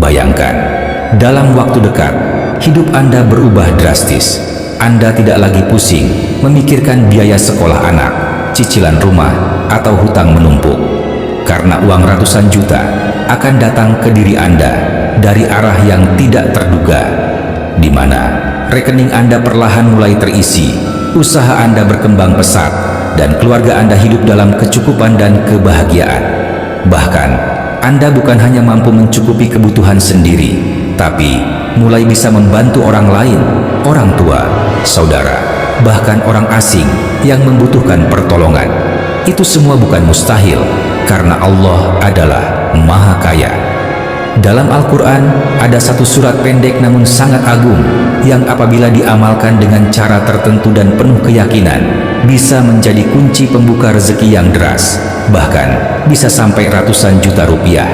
Bayangkan, dalam waktu dekat, hidup Anda berubah drastis. Anda tidak lagi pusing memikirkan biaya sekolah anak, cicilan rumah, atau hutang menumpuk. Karena uang ratusan juta akan datang ke diri Anda dari arah yang tidak terduga, di mana rekening Anda perlahan mulai terisi, usaha Anda berkembang pesat, dan keluarga Anda hidup dalam kecukupan dan kebahagiaan. Bahkan, Anda bukan hanya mampu mencukupi kebutuhan sendiri, tapi mulai bisa membantu orang lain, orang tua, saudara, bahkan orang asing yang membutuhkan pertolongan. Itu semua bukan mustahil, karena Allah adalah Maha Kaya. Dalam Al-Quran, ada satu surat pendek namun sangat agung, yang apabila diamalkan dengan cara tertentu dan penuh keyakinan, bisa menjadi kunci pembuka rezeki yang deras, bahkan bisa sampai ratusan juta rupiah.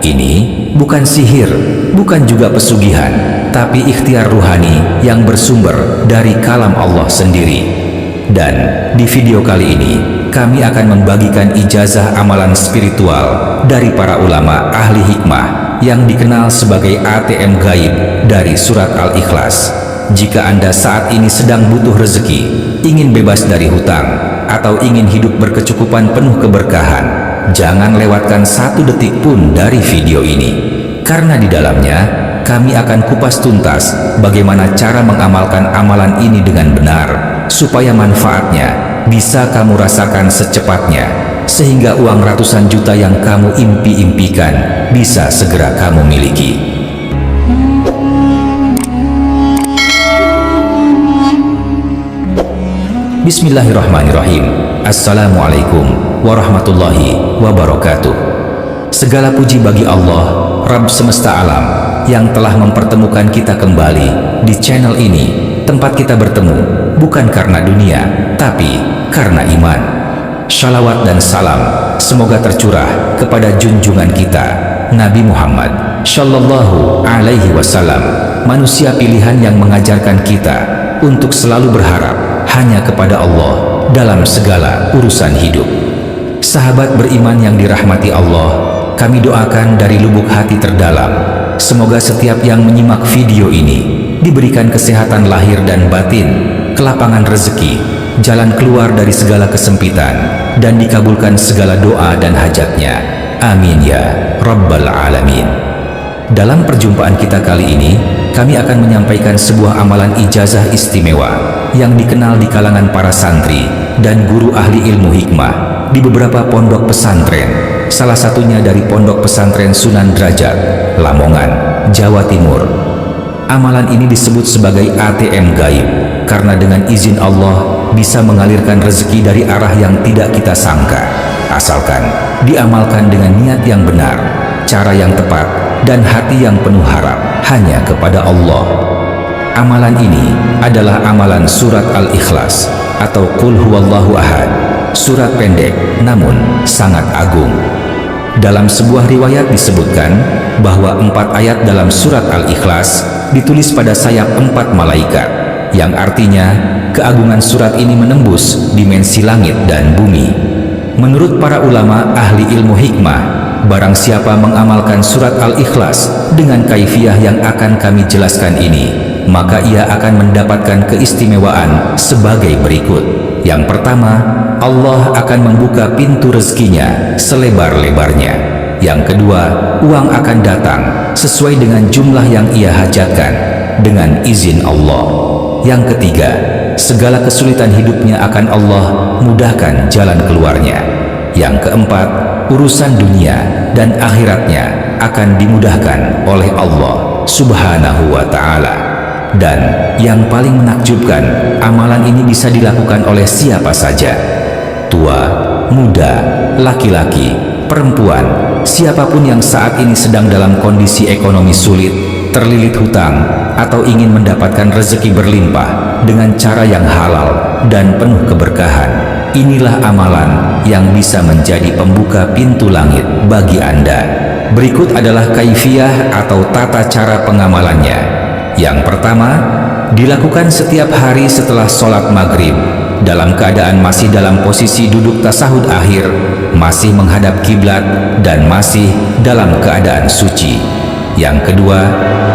Ini bukan sihir, bukan juga pesugihan, tapi ikhtiar ruhani yang bersumber dari kalam Allah sendiri. Dan di video kali ini, kami akan membagikan ijazah amalan spiritual dari para ulama ahli hikmah yang dikenal sebagai ATM gaib dari surat Al-Ikhlas. Jika Anda saat ini sedang butuh rezeki, ingin bebas dari hutang, atau ingin hidup berkecukupan penuh keberkahan, jangan lewatkan satu detik pun dari video ini, karena di dalamnya kami akan kupas tuntas bagaimana cara mengamalkan amalan ini dengan benar, supaya manfaatnya bisa kamu rasakan secepatnya, sehingga uang ratusan juta yang kamu impi-impikan bisa segera kamu miliki. Bismillahirrahmanirrahim. Assalamualaikum warahmatullahi wabarakatuh. Segala puji bagi Allah, Rabb semesta alam, yang telah mempertemukan kita kembali di channel ini, tempat kita bertemu bukan karena dunia, tapi karena iman. Shalawat dan salam semoga tercurah kepada junjungan kita, Nabi Muhammad Shallallahu Alaihi Wasallam, manusia pilihan yang mengajarkan kita untuk selalu berharap hanya kepada Allah dalam segala urusan hidup. Sahabat beriman yang dirahmati Allah, kami doakan dari lubuk hati terdalam, semoga setiap yang menyimak video ini diberikan kesehatan lahir dan batin, kelapangan rezeki, jalan keluar dari segala kesempitan, dan dikabulkan segala doa dan hajatnya. Amin ya Rabbal Alamin. Dalam perjumpaan kita kali ini, kami akan menyampaikan sebuah amalan ijazah istimewa yang dikenal di kalangan para santri dan guru ahli ilmu hikmah di beberapa pondok pesantren, salah satunya dari Pondok Pesantren Sunan Derajat, Lamongan, Jawa Timur. Amalan ini disebut sebagai ATM gaib karena dengan izin Allah bisa mengalirkan rezeki dari arah yang tidak kita sangka, asalkan diamalkan dengan niat yang benar, cara yang tepat, dan hati yang penuh harap hanya kepada Allah. Amalan ini adalah amalan surat Al-Ikhlas atau Qul Huwallahu Ahad, surat pendek namun sangat agung. Dalam sebuah riwayat disebutkan bahwa 4 ayat dalam surat Al-Ikhlas ditulis pada sayap 4 malaikat, yang artinya keagungan surat ini menembus dimensi langit dan bumi. Menurut para ulama ahli ilmu hikmah, barang siapa mengamalkan surat Al-Ikhlas dengan kaifiyah yang akan kami jelaskan ini, maka ia akan mendapatkan keistimewaan sebagai berikut. Yang pertama, Allah akan membuka pintu rezekinya selebar-lebarnya. Yang kedua, uang akan datang sesuai dengan jumlah yang ia hajatkan dengan izin Allah. Yang ketiga, segala kesulitan hidupnya akan Allah mudahkan jalan keluarnya. Yang keempat, urusan dunia dan akhiratnya akan dimudahkan oleh Allah Subhanahu wa Ta'ala. Dan yang paling menakjubkan, amalan ini bisa dilakukan oleh siapa saja, tua, muda, laki-laki, perempuan, siapapun yang saat ini sedang dalam kondisi ekonomi sulit, terlilit hutang, atau ingin mendapatkan rezeki berlimpah dengan cara yang halal dan penuh keberkahan. Inilah amalan yang bisa menjadi pembuka pintu langit bagi Anda. Berikut adalah kaifiyah atau tata cara pengamalannya. Yang pertama, dilakukan setiap hari setelah sholat maghrib, dalam keadaan masih dalam posisi duduk tasahud akhir, masih menghadap kiblat, dan masih dalam keadaan suci. Yang kedua,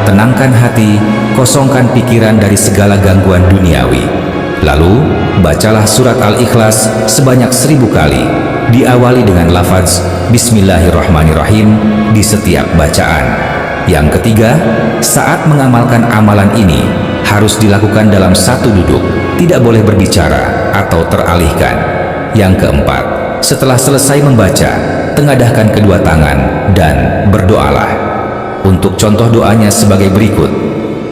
tenangkan hati, kosongkan pikiran dari segala gangguan duniawi. Lalu, bacalah surat Al-Ikhlas sebanyak 1000 kali, diawali dengan lafaz Bismillahirrahmanirrahim di setiap bacaan. Yang ketiga, saat mengamalkan amalan ini, harus dilakukan dalam satu duduk, tidak boleh berbicara atau teralihkan. Yang keempat, setelah selesai membaca, tengadahkan kedua tangan dan berdoalah. Untuk contoh doanya sebagai berikut.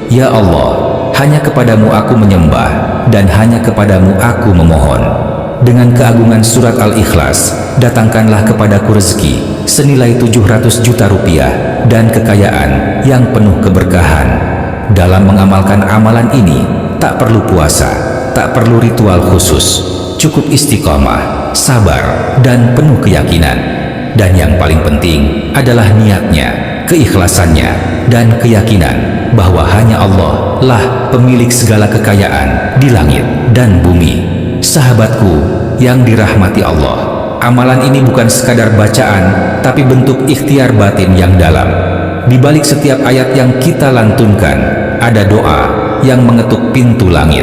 Ya Allah, hanya kepadamu aku menyembah dan hanya kepadamu aku memohon. Dengan keagungan surat Al-Ikhlas, datangkanlah kepadaku rezeki senilai 700 juta rupiah dan kekayaan yang penuh keberkahan. Dalam mengamalkan amalan ini, tak perlu puasa, tak perlu ritual khusus, cukup istiqomah, sabar, dan penuh keyakinan. Dan yang paling penting adalah niatnya, keikhlasannya, dan keyakinan bahwa hanya Allah lah pemilik segala kekayaan di langit dan bumi. Sahabatku yang dirahmati Allah, amalan ini bukan sekadar bacaan, tapi bentuk ikhtiar batin yang dalam. Di balik setiap ayat yang kita lantunkan, ada doa yang mengetuk pintu langit.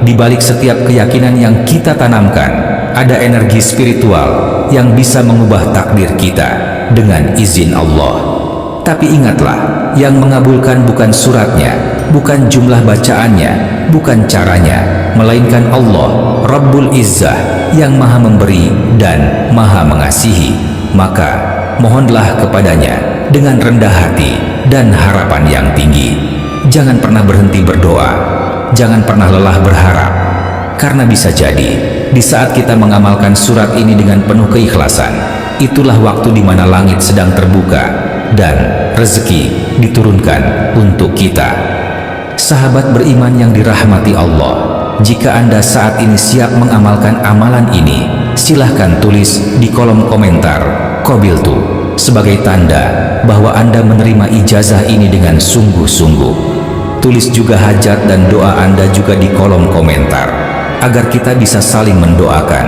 Di balik setiap keyakinan yang kita tanamkan, ada energi spiritual yang bisa mengubah takdir kita dengan izin Allah. Tapi ingatlah, yang mengabulkan bukan suratnya, bukan jumlah bacaannya, bukan caranya, melainkan Allah, Rabbul Izzah, yang maha memberi dan maha mengasihi. Maka, mohonlah kepadanya dengan rendah hati dan harapan yang tinggi. Jangan pernah berhenti berdoa, jangan pernah lelah berharap, karena bisa jadi, di saat kita mengamalkan surat ini dengan penuh keikhlasan, itulah waktu di mana langit sedang terbuka dan rezeki diturunkan untuk kita. Sahabat beriman yang dirahmati Allah, jika Anda saat ini siap mengamalkan amalan ini, silahkan tulis di kolom komentar Qabiltu sebagai tanda bahwa Anda menerima ijazah ini dengan sungguh-sungguh. Tulis juga hajat dan doa Anda juga di kolom komentar, agar kita bisa saling mendoakan,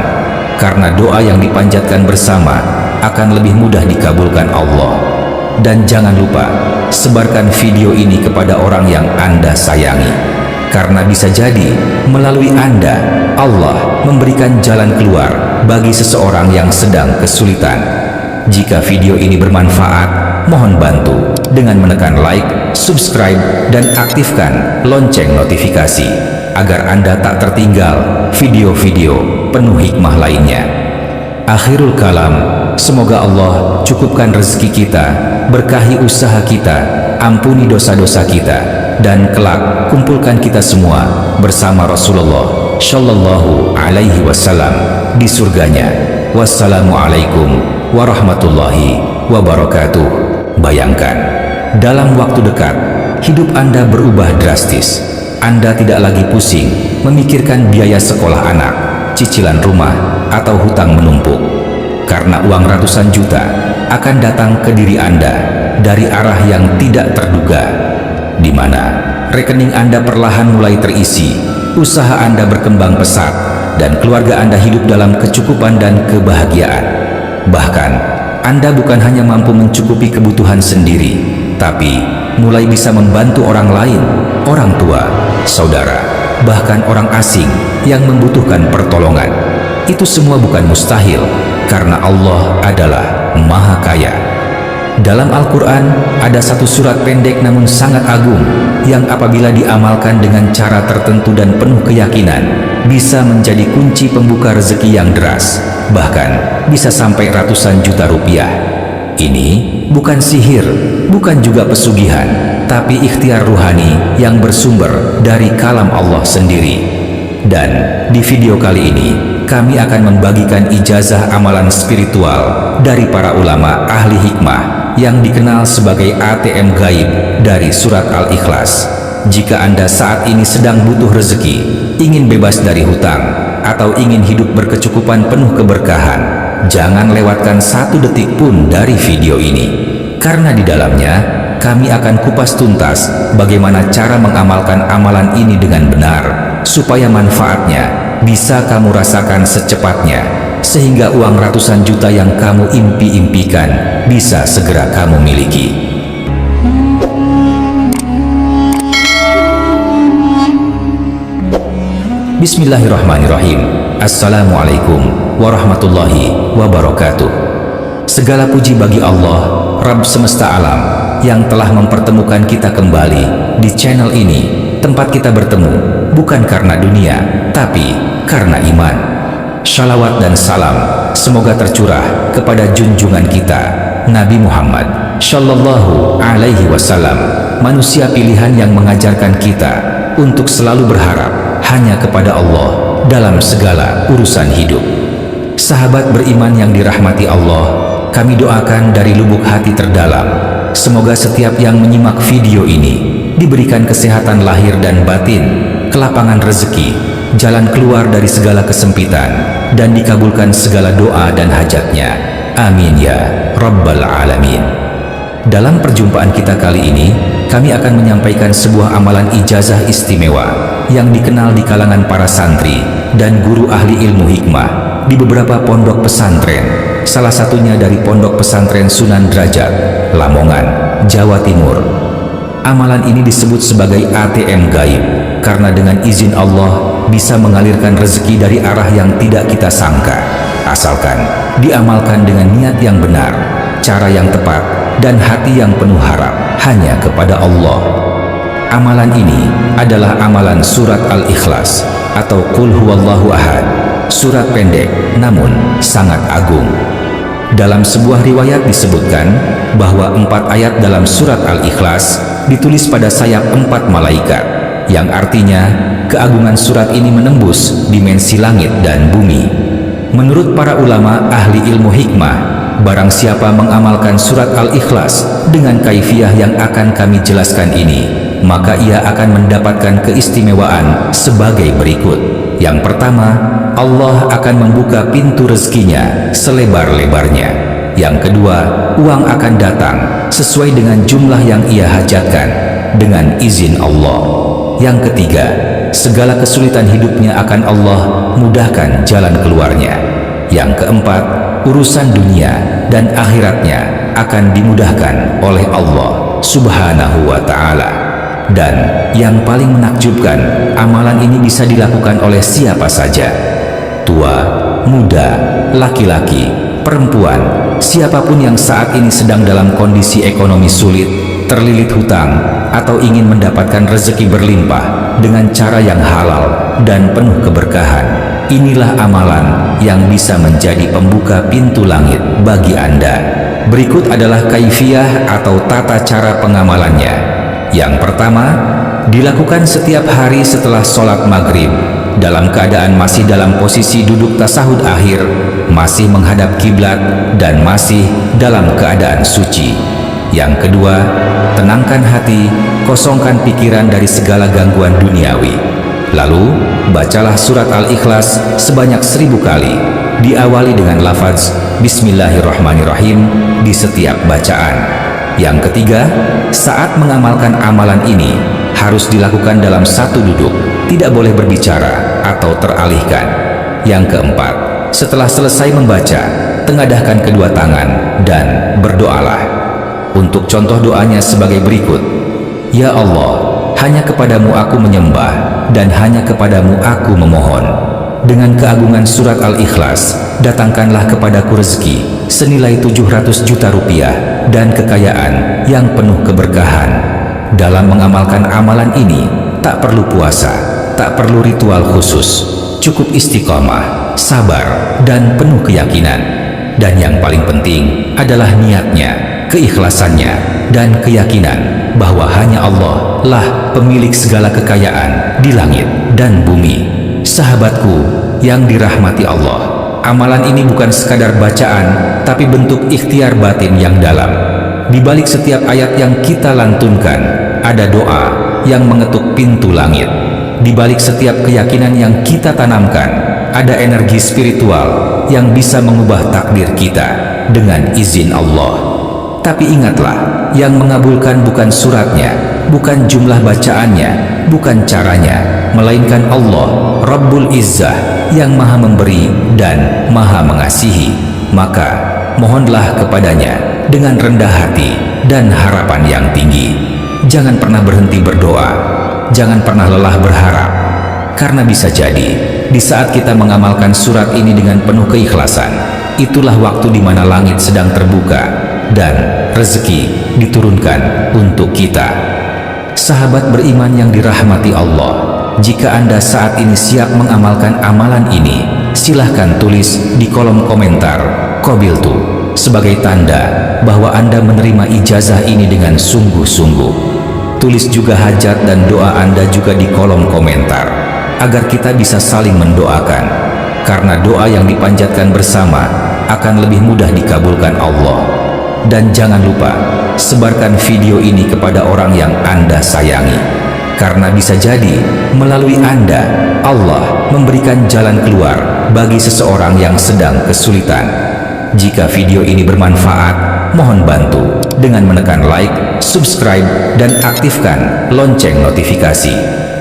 karena doa yang dipanjatkan bersama akan lebih mudah dikabulkan Allah. Dan jangan lupa, sebarkan video ini kepada orang yang Anda sayangi, karena bisa jadi melalui Anda, Allah memberikan jalan keluar bagi seseorang yang sedang kesulitan. Jika video ini bermanfaat, mohon bantu dengan menekan like, subscribe, dan aktifkan lonceng notifikasi, agar Anda tak tertinggal video-video penuh hikmah lainnya. Akhirul kalam, semoga Allah cukupkan rezeki kita, berkahi usaha kita, ampuni dosa-dosa kita, dan kelak kumpulkan kita semua bersama Rasulullah Shallallahu Alaihi Wasallam di surganya. Wassalamualaikum warahmatullahi wabarakatuh. Bayangkan, dalam waktu dekat, hidup Anda berubah drastis. Anda tidak lagi pusing memikirkan biaya sekolah anak, cicilan rumah, atau hutang menumpuk, karena uang ratusan juta akan datang ke diri Anda dari arah yang tidak terduga, di mana rekening Anda perlahan mulai terisi, usaha Anda berkembang pesat, dan keluarga Anda hidup dalam kecukupan dan kebahagiaan. Bahkan, Anda bukan hanya mampu mencukupi kebutuhan sendiri, tapi mulai bisa membantu orang lain, orang tua, saudara, bahkan orang asing yang membutuhkan pertolongan. Itu semua bukan mustahil, karena Allah adalah Maha Kaya. Dalam Al-Quran ada satu surat pendek namun sangat agung, yang apabila diamalkan dengan cara tertentu dan penuh keyakinan, bisa menjadi kunci pembuka rezeki yang deras, bahkan bisa sampai ratusan juta rupiah. Ini bukan sihir, bukan juga pesugihan, tapi ikhtiar ruhani yang bersumber dari kalam Allah sendiri. Dan di video kali ini, kami akan membagikan ijazah amalan spiritual dari para ulama ahli hikmah yang dikenal sebagai ATM gaib dari surat Al-Ikhlas. Jika Anda saat ini sedang butuh rezeki, ingin bebas dari hutang, atau ingin hidup berkecukupan penuh keberkahan, jangan lewatkan satu detik pun dari video ini, karena di dalamnya kami akan kupas tuntas bagaimana cara mengamalkan amalan ini dengan benar, supaya manfaatnya bisa kamu rasakan secepatnya, sehingga uang ratusan juta yang kamu impi-impikan bisa segera kamu miliki. Bismillahirrahmanirrahim. Assalamualaikum warahmatullahi wabarakatuh. Segala puji bagi Allah, Rabb semesta alam, yang telah mempertemukan kita kembali di channel ini, tempat kita bertemu bukan karena dunia, tapi karena iman. Shalawat dan salam semoga tercurah kepada junjungan kita, Nabi Muhammad Shallallahu Alaihi Wasallam, manusia pilihan yang mengajarkan kita untuk selalu berharap hanya kepada Allah dalam segala urusan hidup. Sahabat beriman yang dirahmati Allah, kami doakan dari lubuk hati terdalam, semoga setiap yang menyimak video ini diberikan kesehatan lahir dan batin, kelapangan rezeki, jalan keluar dari segala kesempitan, dan dikabulkan segala doa dan hajatnya. Amin ya Rabbal Alamin. Dalam perjumpaan kita kali ini, kami akan menyampaikan sebuah amalan ijazah istimewa yang dikenal di kalangan para santri dan guru ahli ilmu hikmah di beberapa pondok pesantren, salah satunya dari Pondok Pesantren Sunan Derajat, Lamongan, Jawa Timur. Amalan ini disebut sebagai ATM gaib, karena dengan izin Allah bisa mengalirkan rezeki dari arah yang tidak kita sangka, asalkan diamalkan dengan niat yang benar, cara yang tepat, dan hati yang penuh harap hanya kepada Allah. Amalan ini adalah amalan surat Al-Ikhlas atau Qul Huwallahu Ahad, surat pendek namun sangat agung. Dalam sebuah riwayat disebutkan bahwa 4 ayat dalam surat Al-Ikhlas ditulis pada sayap 4 malaikat, yang artinya keagungan surat ini menembus dimensi langit dan bumi. Menurut para ulama ahli ilmu hikmah, barang siapa mengamalkan surat Al-Ikhlas dengan kaifiyah yang akan kami jelaskan ini, maka ia akan mendapatkan keistimewaan sebagai berikut. Yang pertama, Allah akan membuka pintu rezekinya selebar-lebarnya. Yang kedua, uang akan datang sesuai dengan jumlah yang ia hajatkan dengan izin Allah. Yang ketiga, segala kesulitan hidupnya akan Allah mudahkan jalan keluarnya. Yang keempat, urusan dunia dan akhiratnya akan dimudahkan oleh Allah Subhanahu wa Ta'ala. Dan yang paling menakjubkan, amalan ini bisa dilakukan oleh siapa saja, tua, muda, laki-laki, perempuan, siapapun yang saat ini sedang dalam kondisi ekonomi sulit, terlilit hutang, atau ingin mendapatkan rezeki berlimpah dengan cara yang halal dan penuh keberkahan. Inilah amalan yang bisa menjadi pembuka pintu langit bagi Anda. Berikut adalah kaifiyah atau tata cara pengamalannya. Yang pertama, dilakukan setiap hari setelah sholat maghrib, dalam keadaan masih dalam posisi duduk tasahud akhir, masih menghadap kiblat, dan masih dalam keadaan suci. Yang kedua, tenangkan hati, kosongkan pikiran dari segala gangguan duniawi. Lalu, bacalah surat Al-Ikhlas sebanyak 1000 kali, diawali dengan lafaz Bismillahirrahmanirrahim di setiap bacaan. Yang ketiga, saat mengamalkan amalan ini harus dilakukan dalam satu duduk, tidak boleh berbicara atau teralihkan. Yang keempat, setelah selesai membaca, tengadahkan kedua tangan dan berdoalah. Untuk contoh doanya sebagai berikut: Ya Allah, hanya kepadamu aku menyembah dan hanya kepadamu aku memohon. Dengan keagungan surat Al-Ikhlas, datangkanlah kepadaku rezeki senilai 700 juta rupiah dan kekayaan yang penuh keberkahan. Dalam mengamalkan amalan ini, tak perlu puasa, tak perlu ritual khusus, cukup istiqomah, sabar, dan penuh keyakinan. Dan yang paling penting adalah niatnya, keikhlasannya, dan keyakinan bahwa hanya Allah lah pemilik segala kekayaan di langit dan bumi. Sahabatku yang dirahmati Allah, amalan ini bukan sekadar bacaan, tapi bentuk ikhtiar batin yang dalam. Di balik setiap ayat yang kita lantunkan, ada doa yang mengetuk pintu langit. Di balik setiap keyakinan yang kita tanamkan, ada energi spiritual yang bisa mengubah takdir kita dengan izin Allah. Tapi ingatlah, yang mengabulkan bukan suratnya, bukan jumlah bacaannya, bukan caranya, melainkan Allah, Rabbul Izzah, yang maha memberi dan maha mengasihi. Maka, mohonlah kepadanya dengan rendah hati dan harapan yang tinggi. Jangan pernah berhenti berdoa, jangan pernah lelah berharap, karena bisa jadi di saat kita mengamalkan surat ini dengan penuh keikhlasan, itulah waktu di mana langit sedang terbuka dan rezeki diturunkan untuk kita. Sahabat beriman yang dirahmati Allah, jika Anda saat ini siap mengamalkan amalan ini, silahkan tulis di kolom komentar "Qabiltu" sebagai tanda bahwa Anda menerima ijazah ini dengan sungguh-sungguh. Tulis juga hajat dan doa Anda juga di kolom komentar, agar kita bisa saling mendoakan, karena doa yang dipanjatkan bersama akan lebih mudah dikabulkan Allah. Dan jangan lupa, sebarkan video ini kepada orang yang Anda sayangi, karena bisa jadi melalui Anda, Allah memberikan jalan keluar bagi seseorang yang sedang kesulitan. Jika video ini bermanfaat, mohon bantu dengan menekan like, subscribe, dan aktifkan lonceng notifikasi,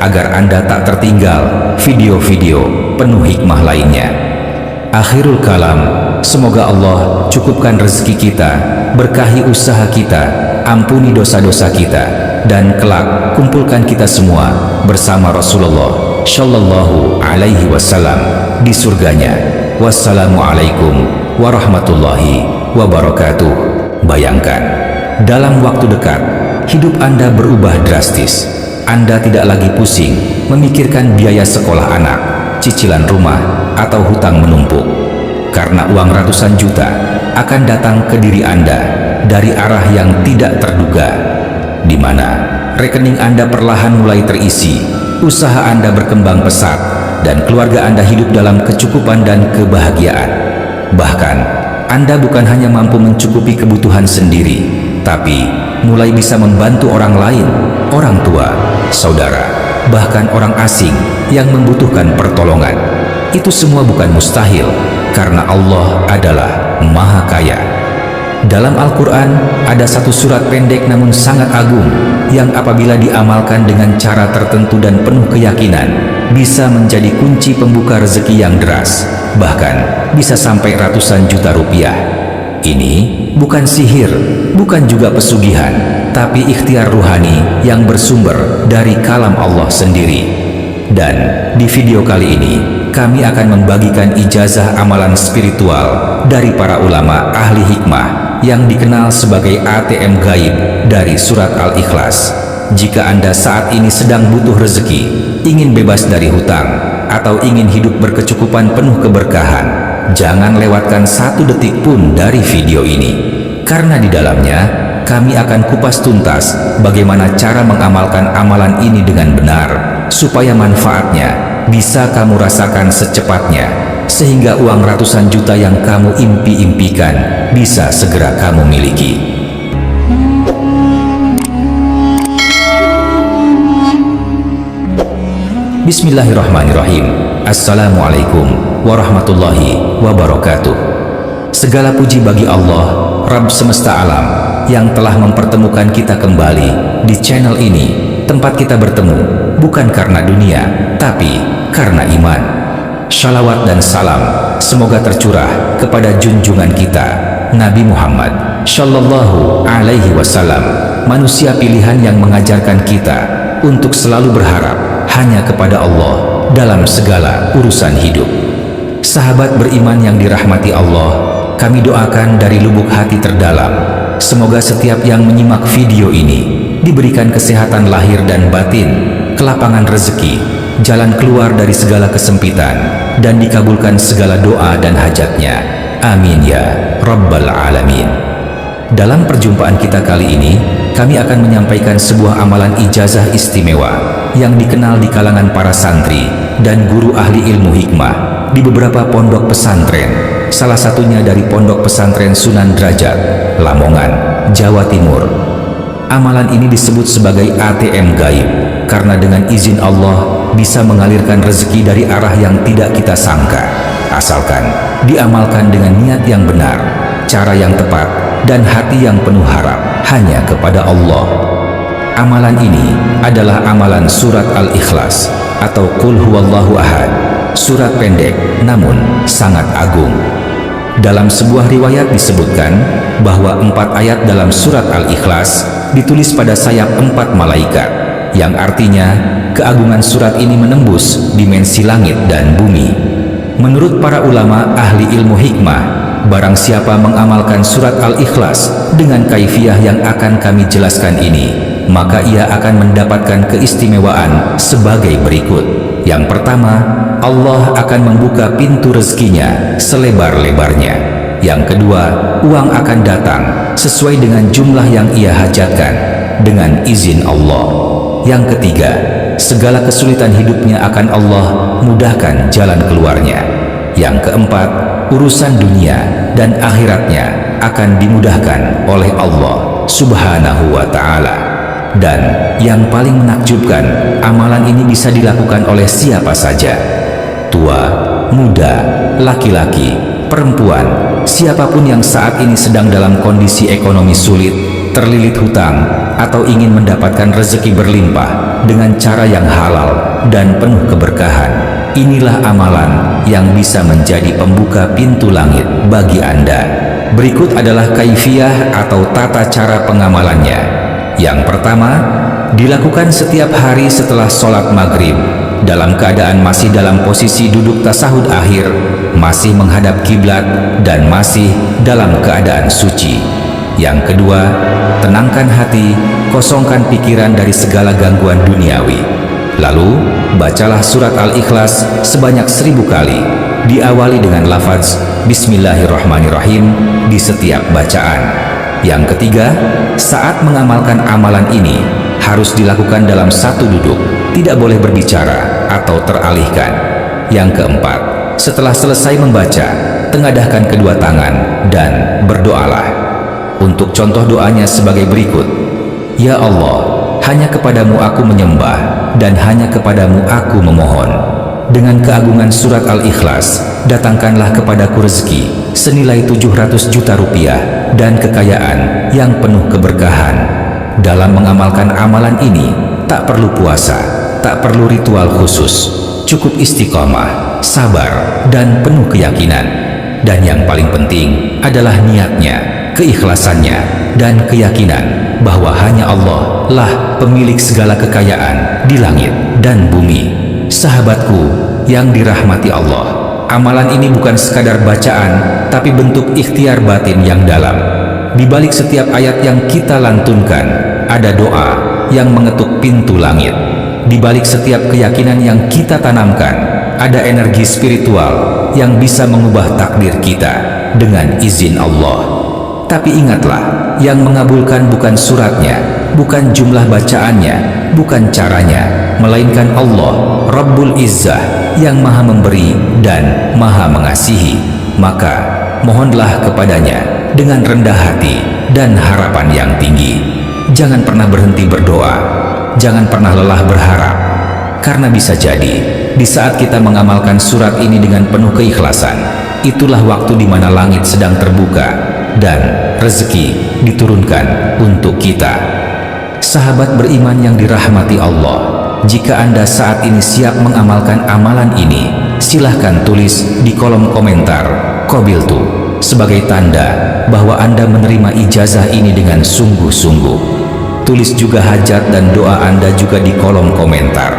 agar Anda tak tertinggal video-video penuh hikmah lainnya. Akhirul kalam, semoga Allah cukupkan rezeki kita, berkahi usaha kita, ampuni dosa-dosa kita, dan kelak kumpulkan kita semua bersama Rasulullah Shallallahu Alaihi Wasallam di surganya. Wassalamualaikum warahmatullahi wabarakatuh. Bayangkan, dalam waktu dekat, hidup Anda berubah drastis. Anda tidak lagi pusing memikirkan biaya sekolah anak, cicilan rumah, atau hutang menumpuk, karena uang ratusan juta akan datang ke diri Anda dari arah yang tidak terduga, di mana rekening Anda perlahan mulai terisi, usaha Anda berkembang pesat, dan keluarga Anda hidup dalam kecukupan dan kebahagiaan. Bahkan, Anda bukan hanya mampu mencukupi kebutuhan sendiri, tapi mulai bisa membantu orang lain, orang tua, saudara, bahkan orang asing yang membutuhkan pertolongan. Itu semua bukan mustahil, karena Allah adalah Maha Kaya. Dalam Al-Quran ada satu surat pendek namun sangat agung, yang apabila diamalkan dengan cara tertentu dan penuh keyakinan, bisa menjadi kunci pembuka rezeki yang deras, bahkan bisa sampai ratusan juta rupiah. Ini bukan sihir, bukan juga pesugihan, tapi ikhtiar ruhani yang bersumber dari kalam Allah sendiri. Dan di video kali ini, kami akan membagikan ijazah amalan spiritual dari para ulama ahli hikmah yang dikenal sebagai ATM gaib dari surat Al-Ikhlas. Jika Anda saat ini sedang butuh rezeki, ingin bebas dari hutang, atau ingin hidup berkecukupan penuh keberkahan, jangan lewatkan satu detik pun dari video ini, karena di dalamnya kami akan kupas tuntas bagaimana cara mengamalkan amalan ini dengan benar, supaya manfaatnya bisa kamu rasakan secepatnya, sehingga uang ratusan juta yang kamu impi-impikan bisa segera kamu miliki. Bismillahirrahmanirrahim. Assalamualaikum warahmatullahi wabarakatuh. Segala puji bagi Allah, Rabb semesta alam, yang telah mempertemukan kita kembali di channel ini, tempat kita bertemu bukan karena dunia, tapi karena iman. Shalawat dan salam semoga tercurah kepada junjungan kita, Nabi Muhammad Shallallahu Alaihi Wasallam, manusia pilihan yang mengajarkan kita untuk selalu berharap hanya kepada Allah dalam segala urusan hidup. Sahabat beriman yang dirahmati Allah, kami doakan dari lubuk hati terdalam, semoga setiap yang menyimak video ini diberikan kesehatan lahir dan batin, kelapangan rezeki, jalan keluar dari segala kesempitan, dan dikabulkan segala doa dan hajatnya. Amin ya Rabbal Alamin. Dalam perjumpaan kita kali ini, kami akan menyampaikan sebuah amalan ijazah istimewa yang dikenal di kalangan para santri dan guru ahli ilmu hikmah di beberapa pondok pesantren, salah satunya dari Pondok Pesantren Sunan Derajat, Lamongan, Jawa Timur. Amalan ini disebut sebagai ATM gaib, karena dengan izin Allah bisa mengalirkan rezeki dari arah yang tidak kita sangka, asalkan diamalkan dengan niat yang benar, cara yang tepat, dan hati yang penuh harap hanya kepada Allah. Amalan ini adalah amalan surat Al-Ikhlas atau Qul Huwallahu Ahad, surat pendek namun sangat agung. Dalam sebuah riwayat disebutkan bahwa 4 ayat dalam surat Al-Ikhlas ditulis pada sayap 4 malaikat, yang artinya keagungan surat ini menembus dimensi langit dan bumi. Menurut para ulama ahli ilmu hikmah, barang siapa mengamalkan surat Al-Ikhlas dengan kaifiyah yang akan kami jelaskan ini, maka ia akan mendapatkan keistimewaan sebagai berikut. Yang pertama, Allah akan membuka pintu rezekinya selebar-lebarnya. Yang kedua, uang akan datang sesuai dengan jumlah yang ia hajatkan dengan izin Allah. Yang ketiga, segala kesulitan hidupnya akan Allah mudahkan jalan keluarnya. Yang keempat, urusan dunia dan akhiratnya akan dimudahkan oleh Allah Subhanahu wa Ta'ala. Dan yang paling menakjubkan, amalan ini bisa dilakukan oleh siapa saja, tua, muda, laki-laki, perempuan, siapapun yang saat ini sedang dalam kondisi ekonomi sulit, terlilit hutang, atau ingin mendapatkan rezeki berlimpah dengan cara yang halal dan penuh keberkahan. Inilah amalan yang bisa menjadi pembuka pintu langit bagi Anda. Berikut adalah kaifiyah atau tata cara pengamalannya. Yang pertama, dilakukan setiap hari setelah sholat maghrib, dalam keadaan masih dalam posisi duduk tasahud akhir, masih menghadap kiblat, dan masih dalam keadaan suci. Yang kedua, tenangkan hati, kosongkan pikiran dari segala gangguan duniawi. Lalu, bacalah surat Al-Ikhlas sebanyak 1000 kali, diawali dengan lafaz Bismillahirrahmanirrahim di setiap bacaan. Yang ketiga, saat mengamalkan amalan ini, harus dilakukan dalam satu duduk, tidak boleh berbicara atau teralihkan. Yang keempat, setelah selesai membaca, tengadahkan kedua tangan dan berdoalah. Untuk contoh doanya sebagai berikut. Ya Allah, hanya kepadamu aku menyembah, dan hanya kepadamu aku memohon. Dengan keagungan surat Al-Ikhlas, datangkanlah kepadaku rezeki senilai 700 juta rupiah dan kekayaan yang penuh keberkahan. Dalam mengamalkan amalan ini, tak perlu puasa, tak perlu ritual khusus, cukup istiqomah, sabar, dan penuh keyakinan. Dan yang paling penting adalah niatnya, keikhlasannya, dan keyakinan bahwa hanya Allah lah pemilik segala kekayaan di langit dan bumi. Sahabatku yang dirahmati Allah, amalan ini bukan sekadar bacaan, tapi bentuk ikhtiar batin yang dalam. Di balik setiap ayat yang kita lantunkan, ada doa yang mengetuk pintu langit. Di balik setiap keyakinan yang kita tanamkan, ada energi spiritual yang bisa mengubah takdir kita dengan izin Allah. Tapi ingatlah, yang mengabulkan bukan suratnya, bukan jumlah bacaannya, bukan caranya, melainkan Allah, Rabbul Izzah, yang maha memberi dan maha mengasihi. Maka, mohonlah kepadanya dengan rendah hati dan harapan yang tinggi. Jangan pernah berhenti berdoa, jangan pernah lelah berharap, karena bisa jadi, di saat kita mengamalkan surat ini dengan penuh keikhlasan, itulah waktu di mana langit sedang terbuka dan rezeki diturunkan untuk kita. Sahabat beriman yang dirahmati Allah, jika Anda saat ini siap mengamalkan amalan ini, silahkan tulis di kolom komentar Qabiltu sebagai tanda bahwa Anda menerima ijazah ini dengan sungguh-sungguh. Tulis juga hajat dan doa Anda juga di kolom komentar,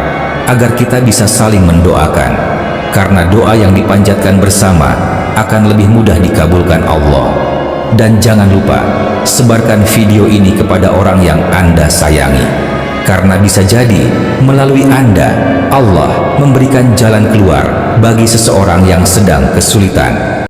agar kita bisa saling mendoakan, karena doa yang dipanjatkan bersama akan lebih mudah dikabulkan Allah. Dan jangan lupa, sebarkan video ini kepada orang yang Anda sayangi, karena bisa jadi melalui Anda, Allah memberikan jalan keluar bagi seseorang yang sedang kesulitan.